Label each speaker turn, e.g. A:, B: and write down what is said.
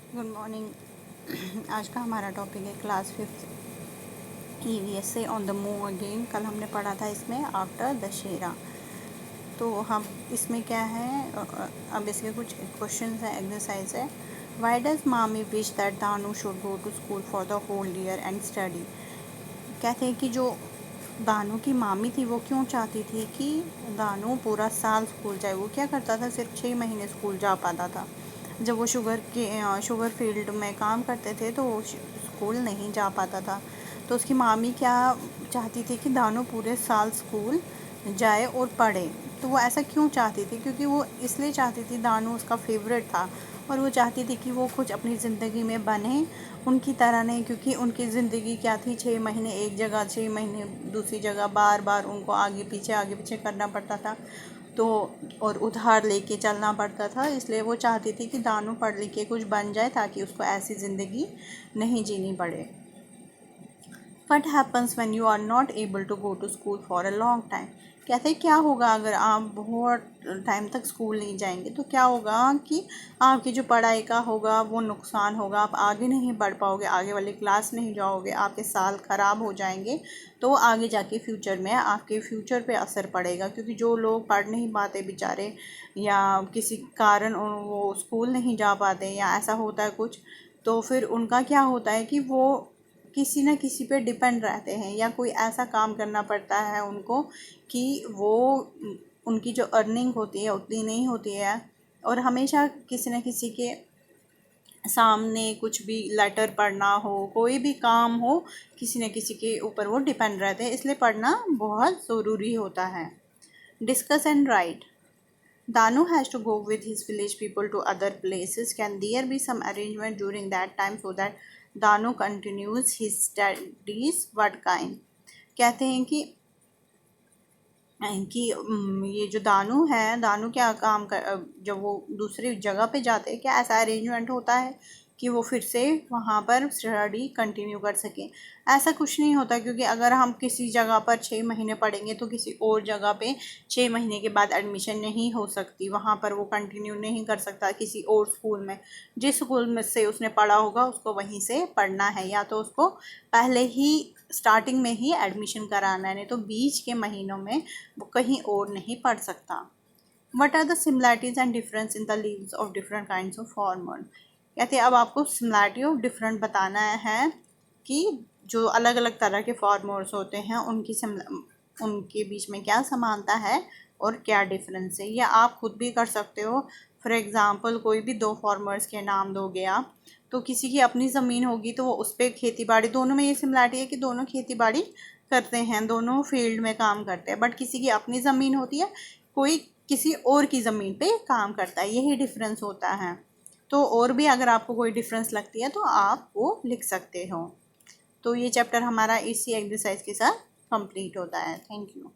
A: Good morning. आज का हमारा टॉपिक है क्लास 5 ईवीएस से ऑन द मूव अगेन। कल हमने पढ़ा था इसमें आफ्टर दशहरा। तो हम इसमें क्या है, अब इसके कुछ क्वेश्चन है, एक्सरसाइज है। Why does Mami wish that Danu should go to school for the whole year and study. कहते हैं कि जो दानू की मामी थी वो क्यों चाहती थी कि दानू पूरा साल स्कूल जाए। वो क्या करता था, सिर्फ 6 महीने स्कूल जा पाता था। जब वो शुगर फील्ड में काम करते थे तो वो स्कूल नहीं जा पाता था। तो उसकी मामी क्या चाहती थी कि दानू पूरे साल स्कूल जाए और पढ़े। तो वो ऐसा क्यों चाहती थी, क्योंकि वो इसलिए चाहती थी, दानू उसका फेवरेट था और वो चाहती थी कि वो कुछ अपनी ज़िंदगी में बने, उनकी तरह नहीं। क्योंकि उनकी ज़िंदगी क्या थी, 6 महीने एक जगह, 6 महीने दूसरी जगह, बार बार उनको आगे पीछे करना पड़ता था। तो और उधार लेके चलना पड़ता था। इसलिए वो चाहती थी कि दानू पढ़ लिख के कुछ बन जाए ताकि उसको ऐसी ज़िंदगी नहीं जीनी पड़े। What happens when you are not able to go to school for a long time? कहते हैं क्या होगा अगर आप बहुत टाइम तक स्कूल नहीं जाएंगे। तो क्या होगा कि आपकी जो पढ़ाई का होगा वो नुकसान होगा, आप आगे नहीं बढ़ पाओगे, आगे वाली क्लास नहीं जाओगे, आपके साल ख़राब हो जाएंगे। तो आगे जाके फ्यूचर में आपके फ्यूचर पे असर पड़ेगा। क्योंकि जो लोग पढ़ नहीं पाते बेचारे, या किसी कारण वो स्कूल नहीं जा पाते, या ऐसा होता है कुछ, तो फिर उनका क्या होता है कि वो किसी न किसी पे डिपेंड रहते हैं, या कोई ऐसा काम करना पड़ता है उनको कि वो उनकी जो अर्निंग होती है उतनी नहीं होती है, और हमेशा किसी न किसी के सामने कुछ भी लेटर पढ़ना हो, कोई भी काम हो, किसी न किसी के ऊपर वो डिपेंड रहते हैं। इसलिए पढ़ना बहुत ज़रूरी होता है। Discuss and right. Danu has to go with his village people to other places. Can there be some arrangement during that time so that Danu continues his studies? What kind? कहते हैं कि ये जो दानू है, दानू क्या काम कर, जब वो दूसरी जगह पे जाते हैं, क्या ऐसा अरेंजमेंट होता है कि वो फिर से वहाँ पर स्टडी कंटिन्यू कर सकें। ऐसा कुछ नहीं होता, क्योंकि अगर हम किसी जगह पर 6 महीने पढ़ेंगे तो किसी और जगह पे 6 महीने के बाद एडमिशन नहीं हो सकती, वहाँ पर वो कंटिन्यू नहीं कर सकता किसी और स्कूल में। जिस स्कूल में से उसने पढ़ा होगा उसको वहीं से पढ़ना है, या तो उसको पहले ही स्टार्टिंग में ही एडमिशन कराना है, नहीं तो बीच के महीनों में वो कहीं और नहीं पढ़ सकता। What are the similarities and difference in the leaves of different kinds of hormone. कहते हैं अब आपको सिमिलैरिटी ऑफ डिफरेंट बताना है कि जो अलग अलग तरह के फार्मर्स होते हैं उनके बीच में क्या समानता है और क्या डिफरेंस है। या आप खुद भी कर सकते हो। फॉर एग्ज़ाम्पल, कोई भी दो फार्मर्स के नाम दोगे आप, तो किसी की अपनी ज़मीन होगी तो वो उस पर खेती बाड़ी, दोनों में ये सिमिलैरिटी है कि दोनों खेती बाड़ी करते हैं, दोनों फील्ड में काम करते हैं। बट किसी की अपनी ज़मीन होती है, कोई किसी और की ज़मीन पे काम करता है, यही डिफरेंस होता है। तो और भी अगर आपको कोई डिफरेंस लगती है तो आप वो लिख सकते हो। तो ये चैप्टर हमारा इसी एक्सरसाइज के साथ कंप्लीट होता है। Thank you.